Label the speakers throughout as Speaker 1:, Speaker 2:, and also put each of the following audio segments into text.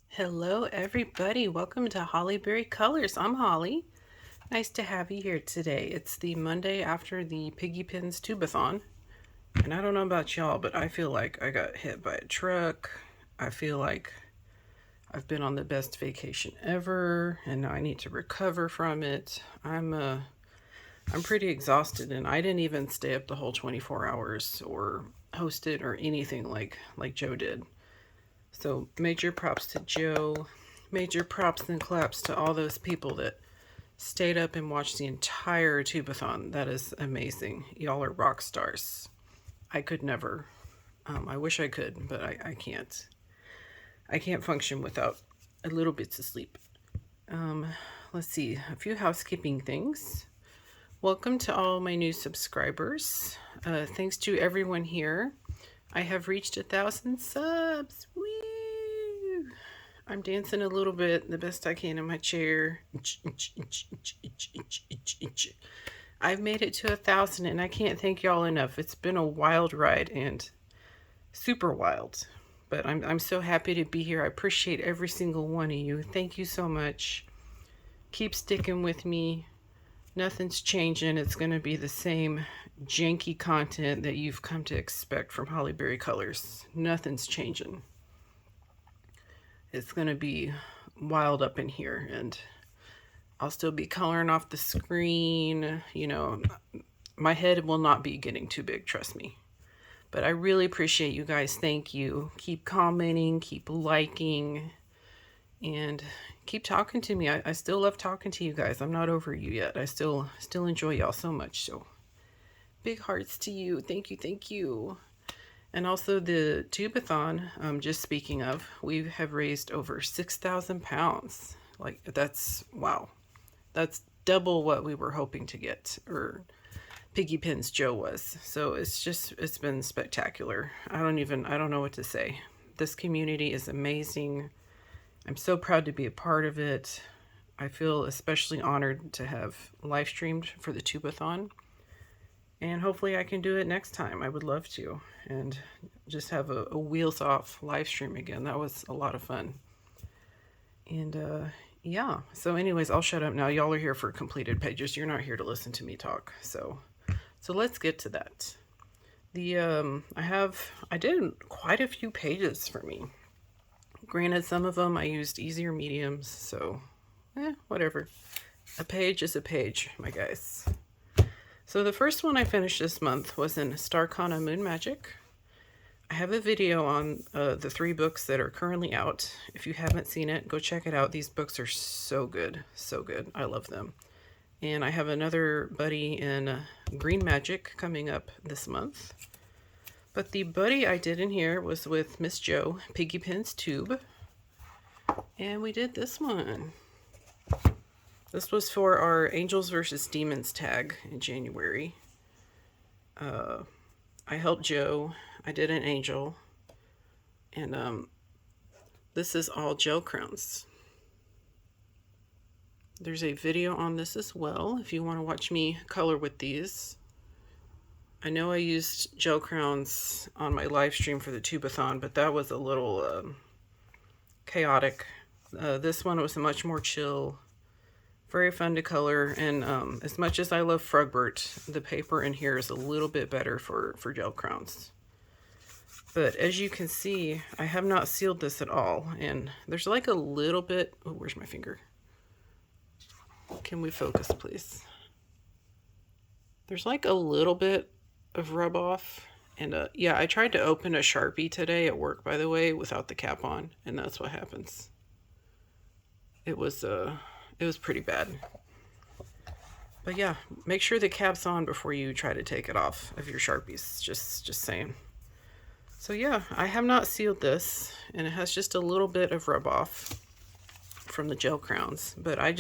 Speaker 1: Hello everybody, welcome to Hollyberry Colors. I'm Holly. Nice to have you here today. It's the Monday after the PiggyPensTube-a-thon. And I don't know about y'all, but I feel like I got hit by a truck. I feel like I've been on the best vacation ever, and now I need to recover from it. I'm pretty exhausted, and I didn't even stay up the whole 24 hours or host it or anything like Joe did. So major props to Joe, major props and claps to all those people that stayed up and watched the entire Tubeathon. That is amazing. Y'all are rock stars. I could never. I wish I could, but I can't. I can't function without a little bits of sleep. Let's see, a few housekeeping things. Welcome to all my new subscribers. Thanks to everyone here. I have reached 1,000 subs. Woo! I'm dancing a little bit, the best I can in my chair. I've made it to 1,000, and I can't thank y'all enough. It's been a wild ride and super wild. But I'm so happy to be here. I appreciate every single one of you. Thank you so much. Keep sticking with me. Nothing's changing. It's going to be the same janky content that you've come to expect from Hollyberry Colors. Nothing's changing. It's going to be wild up in here, and I'll still be coloring off the screen. You know, my head will not be getting too big, trust me. But I really appreciate you guys. Thank you. Keep commenting, keep liking, and keep talking to me. I still love talking to you guys. I'm not over you yet. I still enjoy y'all so much. So big hearts to you. Thank you, thank you. And also the Tubeathon, just speaking of, we have raised over 6,000 pounds. Like, that's, wow. That's double what we were hoping to get, or PiggyPens Joe was. So it's been spectacular. I don't know what to say. This community is amazing. I'm so proud to be a part of it. I feel especially honored to have live streamed for the Tubeathon. And hopefully I can do it next time. I would love to. And just have a wheels off live stream again. That was a lot of fun. And yeah. So anyways, I'll shut up now. Y'all are here for completed pages. You're not here to listen to me talk. So let's get to that. I did quite a few pages for me. Granted, some of them I used easier mediums, so whatever. A page is a page, my guys. So the first one I finished this month was in Starcana Moon Magic. I have a video on the 3 books that are currently out. If you haven't seen it, go check it out. These books are so good, so good. I love them. And I have another buddy in Green Magic coming up this month. But the buddy I did in here was with Miss Joe, PiggyPensTube. And we did this one. This was for our Angels versus Demons tag in January. I helped Joe. I did an angel. And this is all gel crowns. There's a video on this as well if you want to watch me color with these. I know I used gel crowns on my live stream for the Tubeathon, but that was a little chaotic. This one was much more chill, very fun to color, and as much as I love Frugbert, the paper in here is a little bit better for gel crowns. But as you can see, I have not sealed this at all, and there's like a little bit, oh, where's my finger? Can we focus, please? There's like a little bit of rub off, and yeah, I tried to open a Sharpie today at work, by the way, without the cap on, and that's what happens. It was pretty bad. But yeah, make sure the cap's on before you try to take it off of your Sharpies, just saying. So yeah, I have not sealed this, and it has just a little bit of rub off from the gel crowns, but I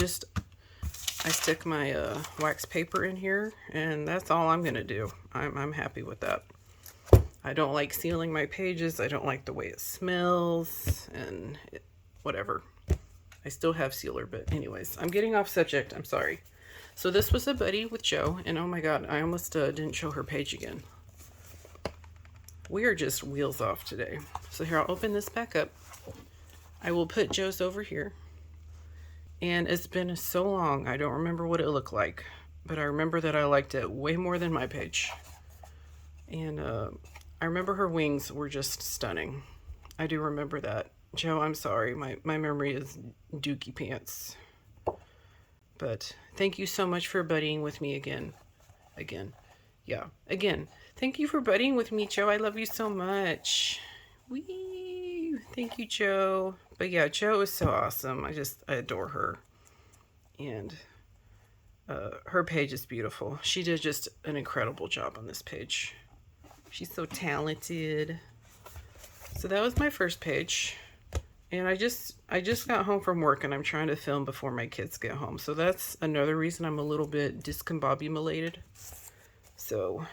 Speaker 1: stick my wax paper in here, and that's all I'm gonna do. I'm happy with that. I don't like sealing my pages. I don't like the way it smells, and whatever. I still have sealer, but anyways, I'm getting off subject. I'm sorry. So this was a buddy with Joe, and oh my god, I almost didn't show her page again. We are just wheels off today. So here, I'll open this back up. I will put Joe's over here. And it's been so long, I don't remember what it looked like. But I remember that I liked it way more than my page. And I remember her wings were just stunning. I do remember that. Joe, I'm sorry. My memory is dookie pants. But thank you so much for buddying with me again. Yeah, again. Thank you for buddying with me, Joe. I love you so much. Whee! Thank you, Joe. But yeah, Joe is so awesome. I adore her. And her page is beautiful. She did just an incredible job on this page. She's so talented. So that was my first page. And I just got home from work and I'm trying to film before my kids get home. So that's another reason I'm a little bit discombobulated. So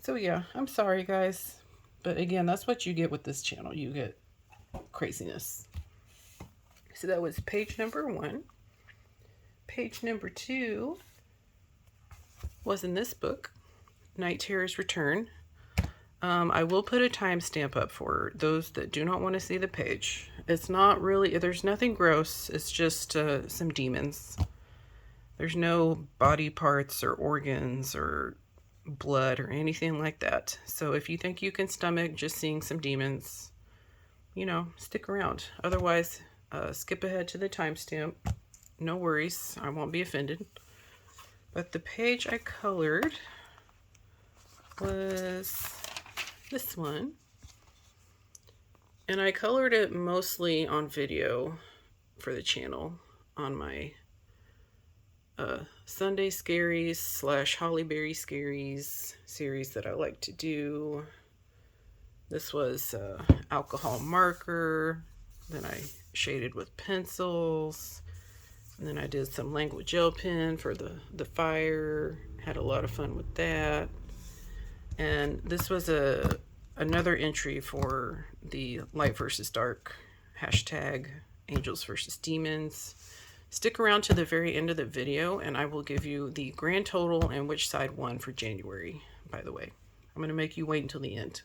Speaker 1: yeah, I'm sorry guys. But again, that's what you get with this channel. You get craziness. So that was page number 1. Page number 2 was in this book, Night Terror's Return. I will put a timestamp up for those that do not want to see the page. It's not really, there's nothing gross. It's just some demons. There's no body parts or organs or blood or anything like that. So if you think you can stomach just seeing some demons, you know, stick around. Otherwise, skip ahead to the timestamp. No worries, I won't be offended. But the page I colored was this one. And I colored it mostly on video for the channel on my Sunday Scaries / Hollyberry Scaries series that I like to do. This was alcohol marker. Then I shaded with pencils. And then I did some language gel pen for the fire. Had a lot of fun with that. And this was another entry for the light versus dark hashtag angels versus demons. Stick around to the very end of the video and I will give you the grand total and which side won for January, by the way. I'm going to make you wait until the end.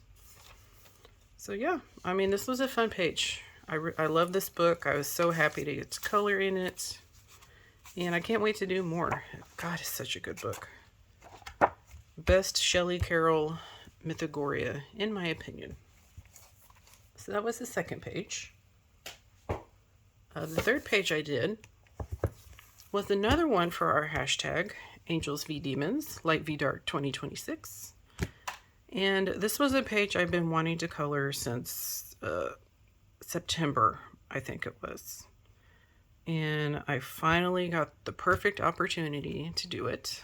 Speaker 1: So yeah, I mean, this was a fun page. I love this book. I was so happy to get to color in it. And I can't wait to do more. God, it's such a good book. Best Shelley Carroll Mythagoria, in my opinion. So that was the second page. The third page I did was another one for our hashtag, Angels v Demons, Light v Dark 2026. And this was a page I've been wanting to color since September, I think it was. And I finally got the perfect opportunity to do it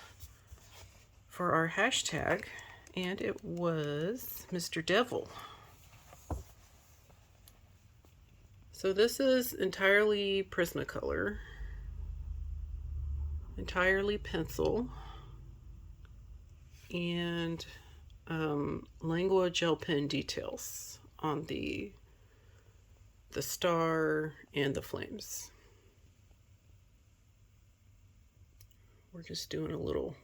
Speaker 1: for our hashtag, and it was Mr. Devil. So this is entirely Prismacolor, entirely pencil, and Lengua gel pen details on the star and the flames. We're just doing a little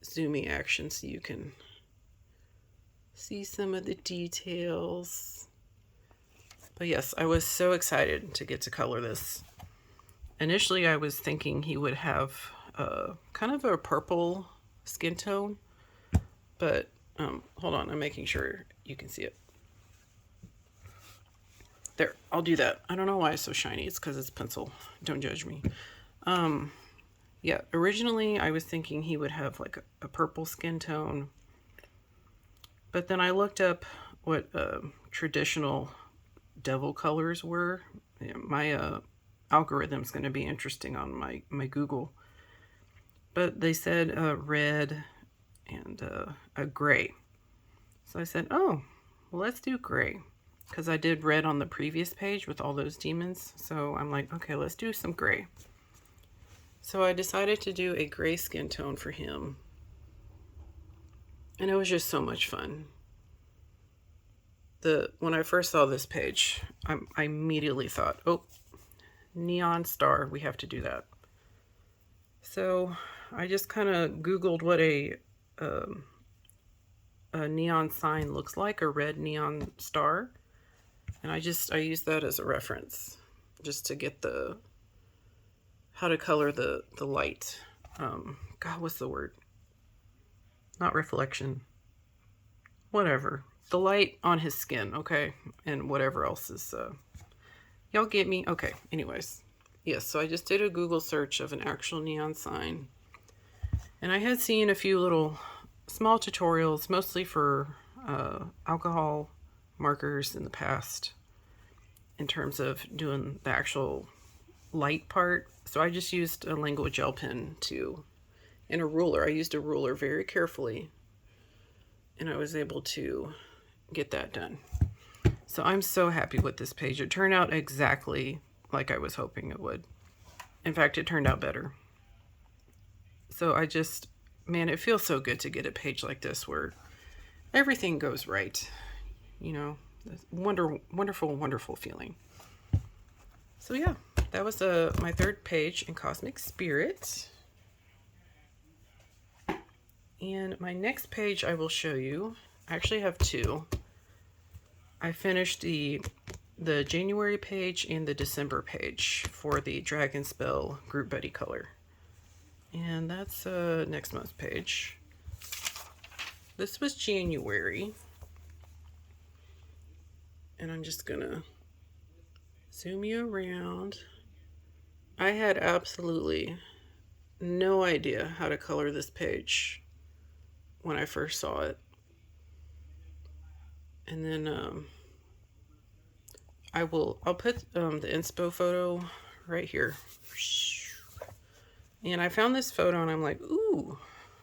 Speaker 1: zooming action so you can see some of the details. But yes, I was so excited to get to color this. Initially, I was thinking he would have kind of a purple skin tone, but hold on, I'm making sure you can see it. There, I'll do that. I don't know why it's so shiny. It's because it's pencil. Don't judge me. Yeah, originally I was thinking he would have like a purple skin tone, but then I looked up what traditional devil colors were. My algorithm's going to be interesting on my Google, but they said red and a gray. So I said, oh, well, let's do gray, because I did red on the previous page with all those demons. So I'm like, okay, let's do some gray. So I decided to do a gray skin tone for him. And it was just so much fun. When I first saw this page, I immediately thought, oh, neon star. We have to do that. So I just kind of Googled what a neon sign looks like, a red neon star. And I use that as a reference just to get how to color the light. God, what's the word? Not reflection. Whatever. The light on his skin, okay? And whatever else is, y'all get me? Okay, anyways. Yes, so I just did a Google search of an actual neon sign. And I had seen a few little small tutorials, mostly for alcohol markers in the past, in terms of doing the actual light part. So I just used a Lingua gel pen and a ruler. I used a ruler very carefully, and I was able to get that done. So I'm so happy with this page. It turned out exactly like I was hoping it would. In fact, it turned out better. So man, it feels so good to get a page like this where everything goes right. You know, wonderful, wonderful feeling. So yeah, that was my third page in Cosmic Spirit. And my next page I will show you, I actually have two. I finished the January page and the December page for the Dragon Spell Group Buddy color. And that's next month's page. This was January. And I'm just gonna zoom you around. I had absolutely no idea how to color this page when I first saw it. And then I'll put the inspo photo right here. And I found this photo and I'm like, ooh,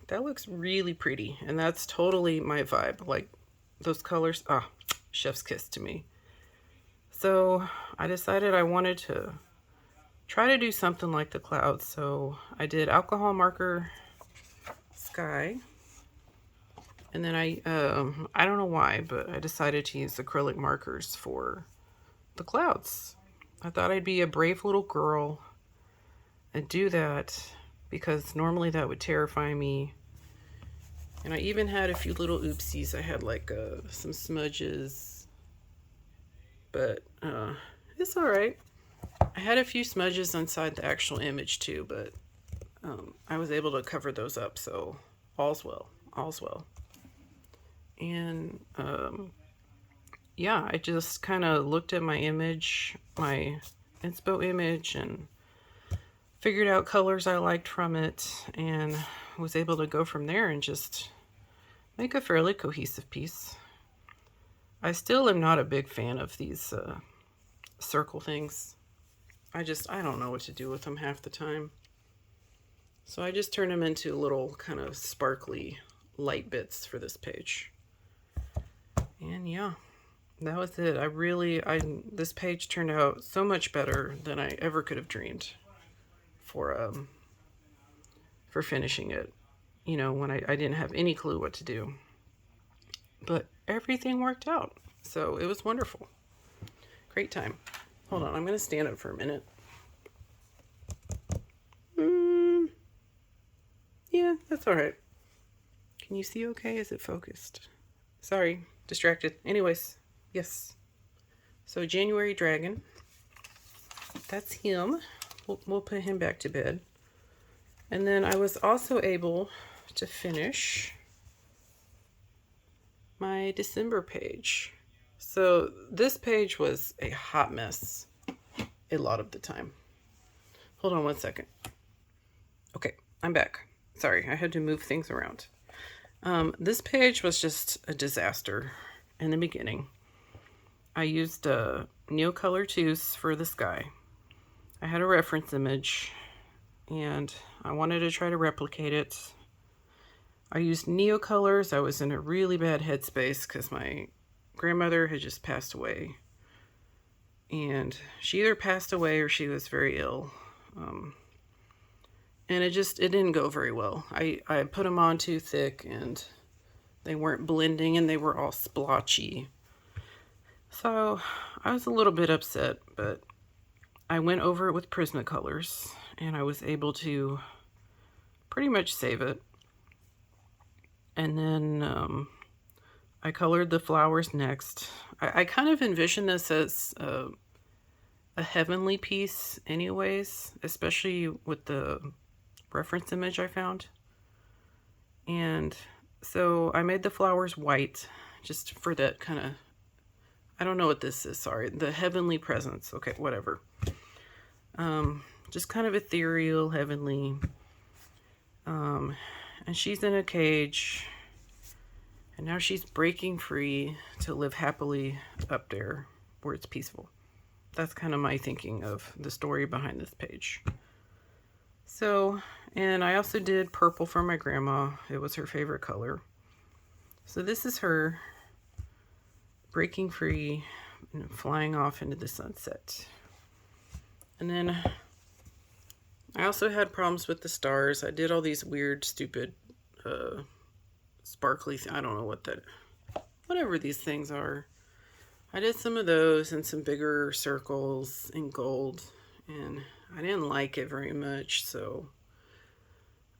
Speaker 1: that looks really pretty. And that's totally my vibe. Like those colors, chef's kiss to me. So I decided I wanted to try to do something like the clouds. So I did alcohol marker sky. And then I don't know why, but I decided to use acrylic markers for the clouds. I thought I'd be a brave little girl and do that, because normally that would terrify me. And I even had a few little oopsies. I had like some smudges, but it's all right. I had a few smudges inside the actual image too, but I was able to cover those up, so all's well, all's well. And yeah, I just kind of looked at my image, my inspo image, and figured out colors I liked from it, and was able to go from there and just make a fairly cohesive piece. I still am not a big fan of these circle things. I don't know what to do with them half the time. So I just turned them into little kind of sparkly light bits for this page. And yeah, that was it. This page turned out so much better than I ever could have dreamed for finishing it. You know, when I didn't have any clue what to do. But everything worked out. So it was wonderful. Great time. Hold on, I'm going to stand up for a minute. Yeah, that's all right. Can you see okay? Is it focused? Sorry, distracted. Anyways, yes. So January Dragon. That's him. We'll put him back to bed. And then I was also able to finish my December page. So this page was a hot mess a lot of the time. Hold on one second. Okay, I'm back. Sorry, I had to move things around. This page was just a disaster in the beginning. I used Neocolor 2s for the sky. I had a reference image and I wanted to try to replicate it. I used Neocolors. I was in a really bad headspace because my grandmother had just passed away. And she either passed away or she was very ill. And it didn't go very well. I put them on too thick and they weren't blending and they were all splotchy. So I was a little bit upset, but I went over it with Prismacolors, and I was able to pretty much save it. And then I colored the flowers next. I kind of envision this as a heavenly piece anyways, especially with the reference image I found. And so I made the flowers white just for that kind of, I don't know what this is, sorry, the heavenly presence. Okay, whatever. Just kind of ethereal, heavenly. And she's in a cage, and now she's breaking free to live happily up there where it's peaceful. That's kind of my thinking of the story behind this page. So, and I also did purple for my grandma. It was her favorite color. So this is her breaking free and flying off into the sunset. And then I also had problems with the stars. I did all these weird, stupid, sparkly, I don't know what that, whatever these things are. I did some of those and some bigger circles in gold, and I didn't like it very much, so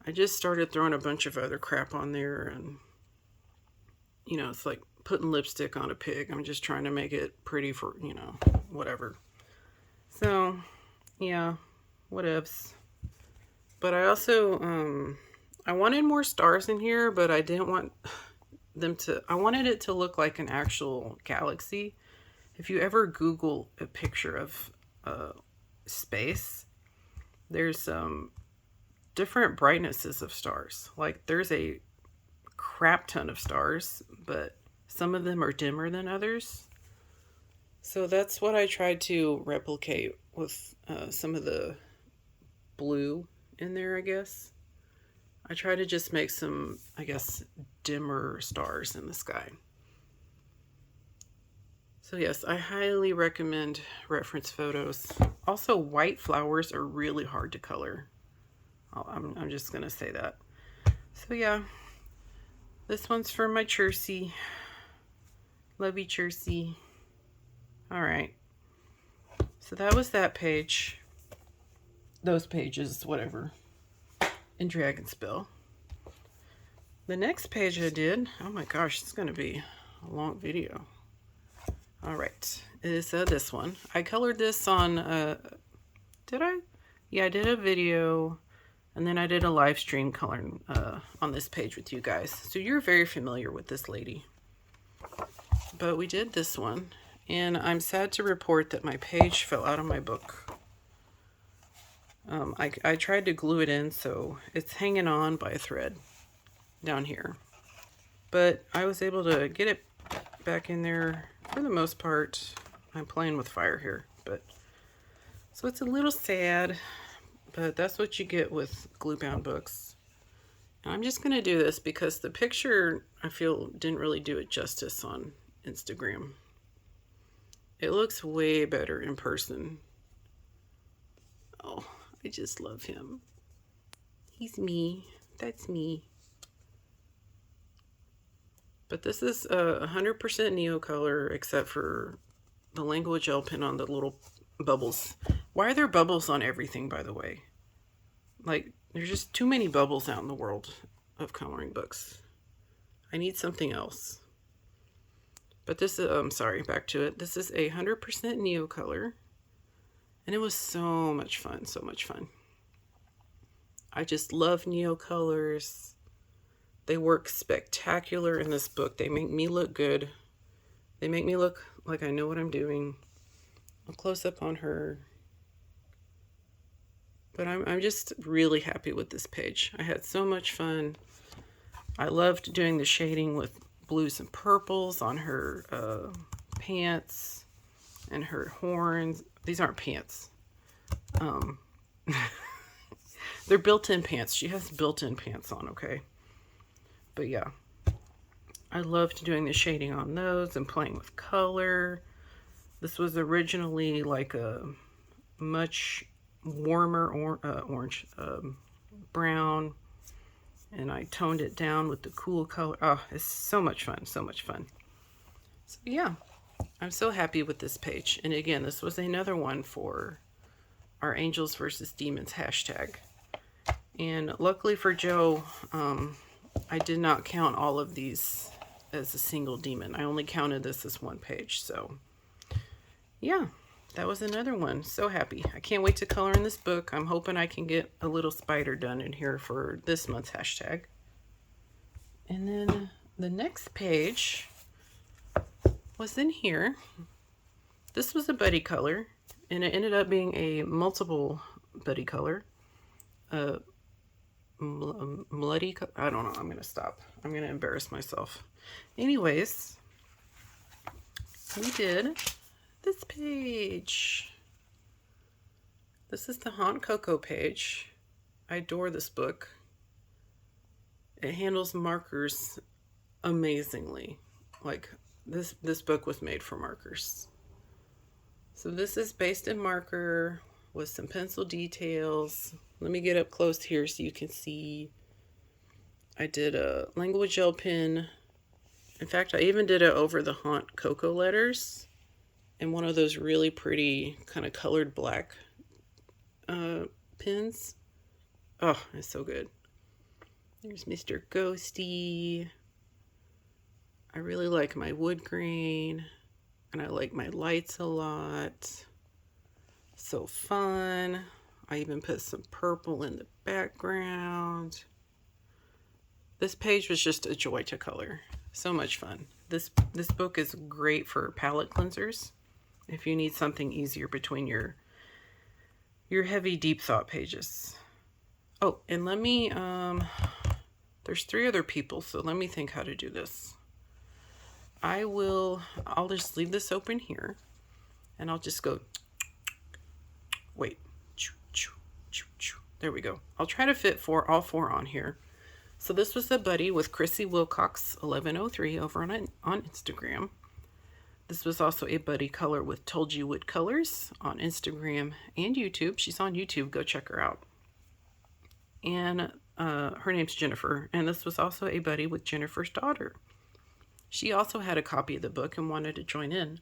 Speaker 1: I just started throwing a bunch of other crap on there, and you know, it's like putting lipstick on a pig. I'm just trying to make it pretty for, you know, whatever. So, yeah, whatevs. But I also, I wanted more stars in here, but I didn't want them to, I wanted it to look like an actual galaxy. If you ever Google a picture of space, there's different brightnesses of stars. Like there's a crap ton of stars, but some of them are dimmer than others. So that's what I tried to replicate with some of the blue in there, I guess. I try to just make some, I guess, dimmer stars in the sky. So yes, I highly recommend reference photos. Also, white flowers are really hard to color. I'm just going to say that. So yeah, this one's for my Chersey. Love you, Chersey. All right. So that was that page. Those pages, whatever. In Dragonspell. The next page I did, oh my gosh, it's going to be a long video. All right, is this one. I colored this on, did I? Yeah, I did a video, and then I did a live stream coloring on this page with you guys. So you're very familiar with this lady. But we did this one, and I'm sad to report that my page fell out of my book. I tried to glue it in, so it's hanging on by a thread down here. But I was able to get it back in there for the most part. I'm playing with fire here, but so it's a little sad, but that's what you get with glue bound books. And I'm just going to do this because the picture, I feel, didn't really do it justice on Instagram. It looks way better in person. Oh, I just love him. He's me. That's me. But this is 100% Neo color, except for the language gel pen on the little bubbles. Why are there bubbles on everything, by the way? Like, there's just too many bubbles out in the world of coloring books. I need something else. But this is, I'm sorry, back to it. This is a 100% Neo color. And it was so much fun, so much fun. I just love Neo colors. They work spectacular in this book. They make me look good. They make me look like I know what I'm doing. I'll close up on her. But I'm just really happy with this page. I had so much fun. I loved doing the shading with blues and purples on her pants and her horns. These aren't pants. They're built-in pants. She has built-in pants on, okay? But yeah, I loved doing the shading on those and playing with color. This was originally like a much warmer orange, brown, and I toned it down with the cool color. Oh, it's so much fun, so much fun. So yeah, I'm so happy with this page. And again, this was another one for our Angels versus Demons hashtag. And luckily for Joe, I did not count all of these as a single demon. I only counted this as one page. So yeah, that was another one. So happy. I can't wait to color in this book. I'm hoping I can get a little spider done in here for this month's hashtag. And then the next page was in here. This was a buddy color, and it ended up being a multiple buddy color. Bloody, I don't know. I'm going to stop. I'm going to embarrass myself. Anyways, we did this page. This is the Haunt Coco page. I adore this book. It handles markers amazingly. Like this book was made for markers. So this is based in marker with some pencil details. Let me get up close here so you can see. I did a language gel pen. In fact, I even did it over the Haunt Coco letters and one of those really pretty kind of colored black pens. Oh, it's so good. There's Mr. Ghosty. I really like my wood grain, and I like my lights a lot. So fun. I even put some purple in the background. This page was just a joy to color. So much fun. This book is great for palette cleansers. If you need something easier between your heavy deep thought pages. Oh, and let me there's 3 other people, so let me think how to do this. I'll just leave this open here, and I'll just go, wait, there we go. I'll try to fit all 4 on here. So this was the buddy with Chrissy Wilcox 1103 over on Instagram. This was also a buddy color with tulgeywoodcolors on Instagram and YouTube. She's on YouTube, go check her out. And her name's Jennifer, and this was also a buddy with Jennifer's daughter. She also had a copy of the book and wanted to join in.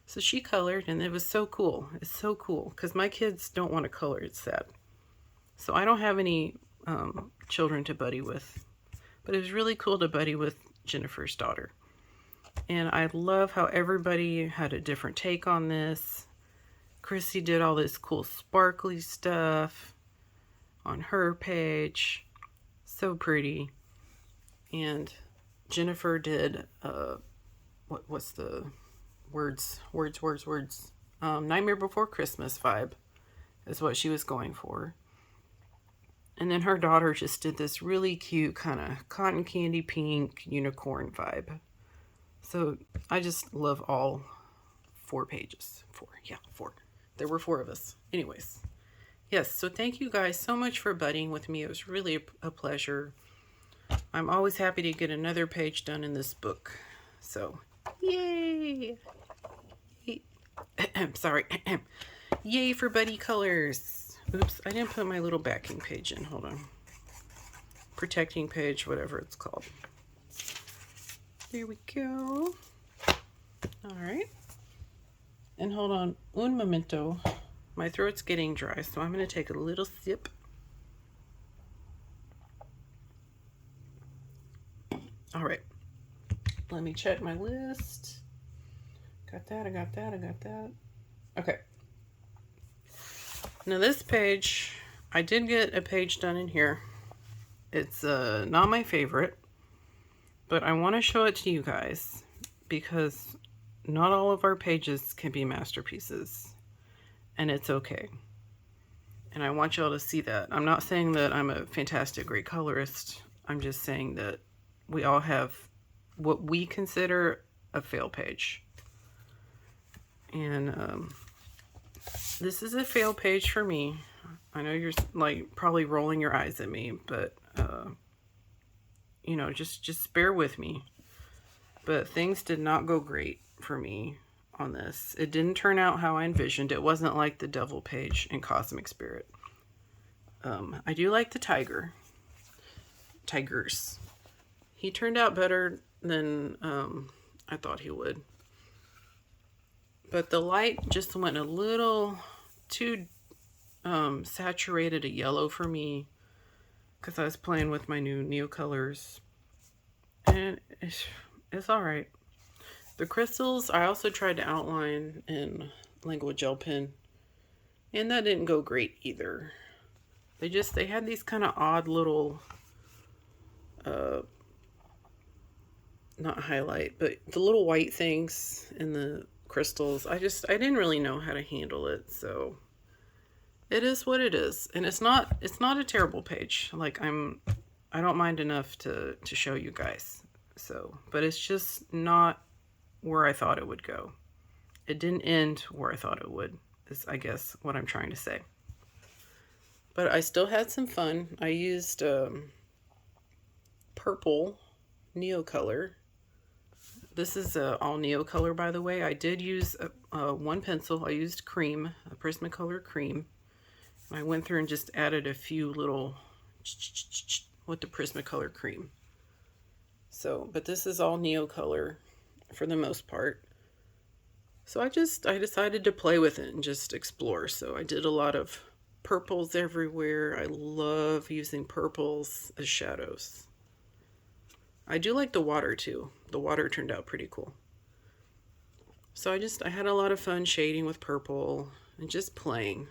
Speaker 1: So she colored, and it was so cool. It's so cool, because my kids don't want to color. It's sad. So I don't have any children to buddy with. But it was really cool to buddy with Jennifer's daughter. And I love how everybody had a different take on this. Chrissy did all this cool sparkly stuff on her page. So pretty. And Jennifer did, what's the words? Nightmare Before Christmas vibe is what she was going for. And then her daughter just did this really cute kind of cotton candy pink unicorn vibe. So I just love all 4 pages. 4. There were 4 of us. Anyways. Yes, so thank you guys so much for buddying with me. It was really a pleasure. I'm always happy to get another page done in this book. So, yay! Sorry. Yay for buddy colors. Oops, I didn't put my little backing page in. Hold on. Protecting page, whatever it's called. There we go. All right. And hold on. Un momento. My throat's getting dry, so I'm going to take a little sip. All right. Let me check my list. Got that, I got that, I got that. Okay. Now this page, I did get a page done in here. It's not my favorite, but I want to show it to you guys because not all of our pages can be masterpieces. And it's okay. And I want y'all to see that. I'm not saying that I'm a fantastic, great colorist. I'm just saying that we all have what we consider a fail page. And this is a fail page for me. I know you're like probably rolling your eyes at me, but you know, just bear with me. But things did not go great for me on this. It didn't turn out how I envisioned. It wasn't like the devil page in Cosmic Spirit. I do like the tigers. He turned out better than I thought he would. But the light just went a little too saturated a yellow for me because I was playing with my new Neo colors, and it's all right. The crystals, I also tried to outline in Language Gel Pen, and that didn't go great either. They had these kind of odd little, not highlight, but the little white things in the crystals. I didn't really know how to handle it, so it is what it is. And it's not a terrible page. Like, I don't mind enough to show you guys. So, but it's just not where I thought it would go. It didn't end where I thought it would, is I guess what I'm trying to say. But I still had some fun. I used purple Neo color. This is all Neo color, by the way. I did use one pencil. I used cream, a Prismacolor cream. I went through and just added a few little with the Prismacolor cream. So, but this is all Neo color for the most part. So I decided to play with it and just explore. So I did a lot of purples everywhere. I love using purples as shadows. I do like the water too. The water turned out pretty cool. So I had a lot of fun shading with purple and just playing.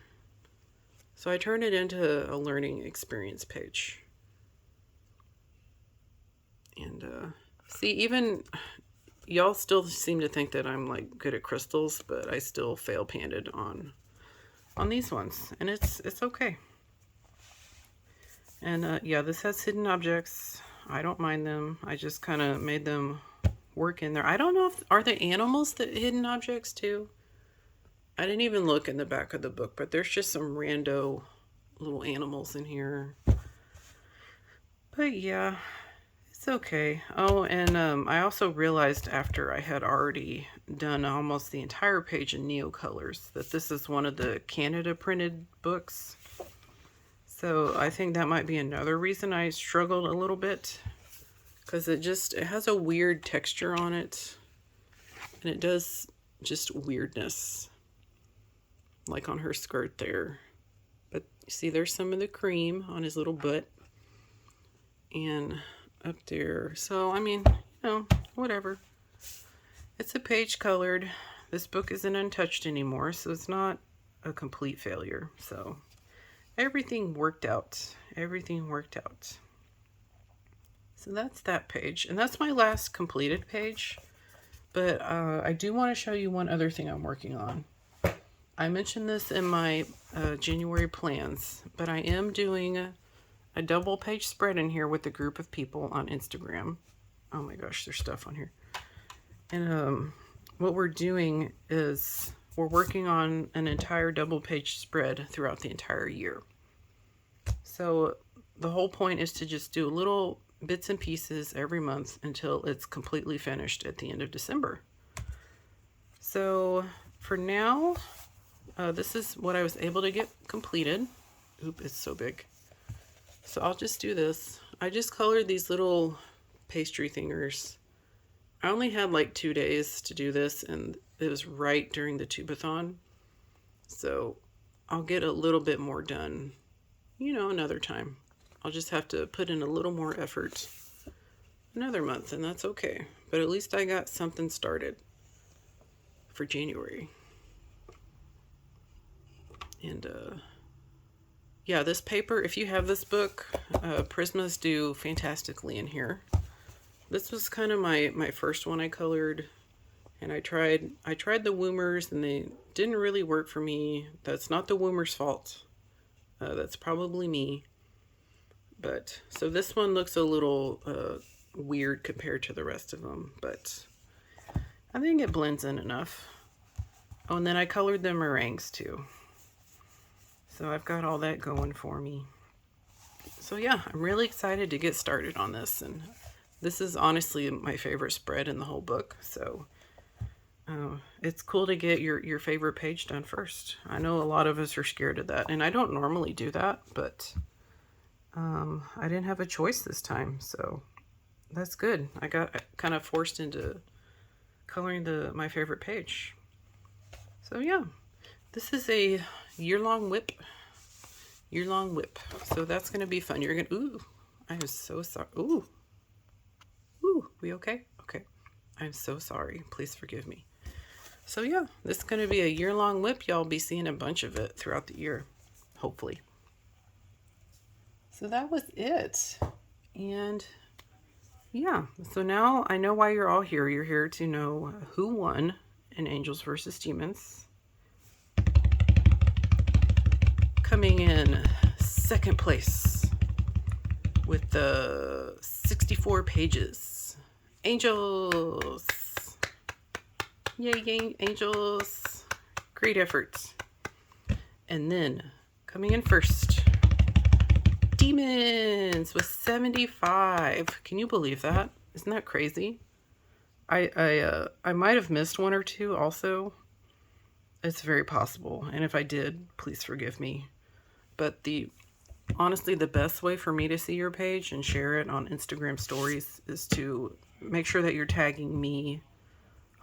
Speaker 1: So I turned it into a learning experience page. And see, even y'all still seem to think that I'm like good at crystals, but I still fail panted on these ones, and it's okay. And yeah, this has hidden objects. I don't mind them. I just kind of made them work in there. I don't know if, are the animals the hidden objects too? I didn't even look in the back of the book, but there's just some rando little animals in here. But yeah, it's okay. Oh, and I also realized after I had already done almost the entire page in Neo colors that this is one of the Canada printed books. So I think that might be another reason I struggled a little bit, because it has a weird texture on it, and it does just weirdness, like on her skirt there. But you see, there's some of the cream on his little butt and up there. So I mean, whatever. It's a page colored. This book isn't untouched anymore, so it's not a complete failure. So everything worked out. Everything worked out. So that's that page. And that's my last completed page. But I do want to show you one other thing I'm working on. I mentioned this in my January plans, but I am doing a double page spread in here with a group of people on Instagram. Oh my gosh, there's stuff on here. And what we're doing is we're working on an entire double page spread throughout the entire year. So the whole point is to just do little bits and pieces every month until it's completely finished at the end of December. So for now, this is what I was able to get completed. Oop, it's so big. So I'll just do this. I just colored these little pastry thingers. I only had like 2 days to do this, and it was right during the Tubeathon. So I'll get a little bit more done, another time. I'll just have to put in a little more effort another month, and that's okay. But at least I got something started for January. And yeah, this paper, if you have this book, Prismas do fantastically in here. This was kind of my first one I colored, and I tried the Woomers, and they didn't really work for me. That's not the Woomers' fault. That's probably me. But so this one looks a little weird compared to the rest of them, but I think it blends in enough. Oh, and then I colored the meringues too. So I've got all that going for me. So yeah, I'm really excited to get started on this, and this is honestly my favorite spread in the whole book. So it's cool to get your favorite page done first. I know a lot of us are scared of that, and I don't normally do that, but I didn't have a choice this time, so that's good. I got kind of forced into coloring my favorite page. So yeah, this is a year-long whip. year-long whip. So that's going to be fun. You're going to, ooh, I am so sorry. Ooh, we okay? Okay. I'm so sorry. Please forgive me. So yeah, this is going to be a year-long whip. Y'all be seeing a bunch of it throughout the year, hopefully. So that was it. And yeah, so now I know why you're all here. You're here to know who won in Angels versus Demons. Coming in second place with the 64 pages. Angels! Yay, Angels! Great efforts. And then, coming in first, Demons with 75. Can you believe that? Isn't that crazy? I might have missed one or two also. It's very possible. And if I did, please forgive me. But honestly, the best way for me to see your page and share it on Instagram stories is to make sure that you're tagging me,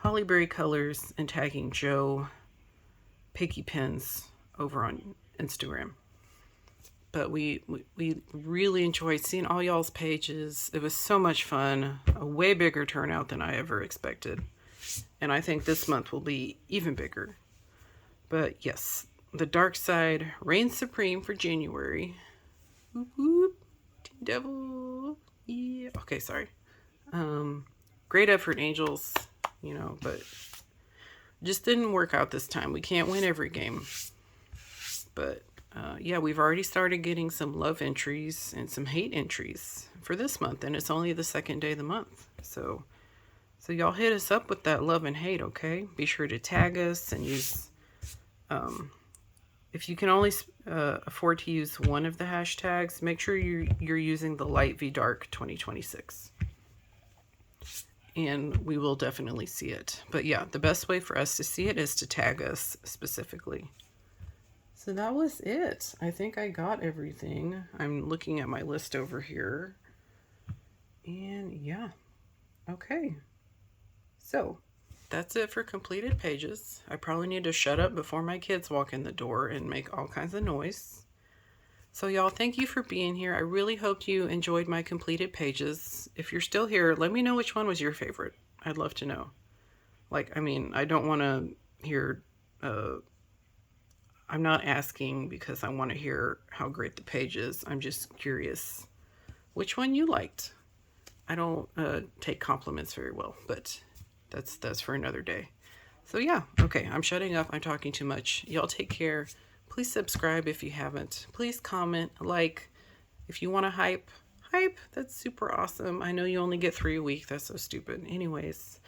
Speaker 1: Hollyberry Colors, and tagging Joe, PiggyPens, over on Instagram. But we really enjoyed seeing all y'all's pages. It was so much fun. A way bigger turnout than I ever expected. And I think this month will be even bigger. But yes, the dark side reigns supreme for January. Whoop, whoop. Team Devil. Yeah. Okay, sorry. Great effort, Angels. You know, but just didn't work out this time. We can't win every game. But yeah, we've already started getting some love entries and some hate entries for this month. And it's only the second day of the month. So y'all hit us up with that love and hate, okay? Be sure to tag us and use... if you can only afford to use one of the hashtags, make sure you're using the light v dark 2026. And we will definitely see it. But yeah, the best way for us to see it is to tag us specifically. So that was it. I think I got everything. I'm looking at my list over here. And yeah, okay. So that's it for completed pages. I probably need to shut up before my kids walk in the door and make all kinds of noise. So y'all, thank you for being here. I really hope you enjoyed my completed pages. If you're still here, let me know which one was your favorite. I'd love to know. Like, I mean, I don't want to hear... I'm not asking because I want to hear how great the page is. I'm just curious which one you liked. I don't take compliments very well, but that's for another day. So yeah, okay, I'm shutting up. I'm talking too much. Y'all take care. Please subscribe if you haven't. Please comment, like. If you want to hype, that's super awesome. I know you only get 3 a week. That's so stupid. Anyways,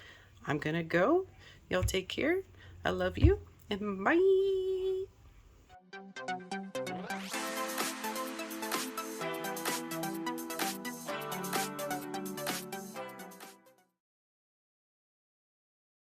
Speaker 1: I'm gonna go. Y'all take care. I love you, and bye.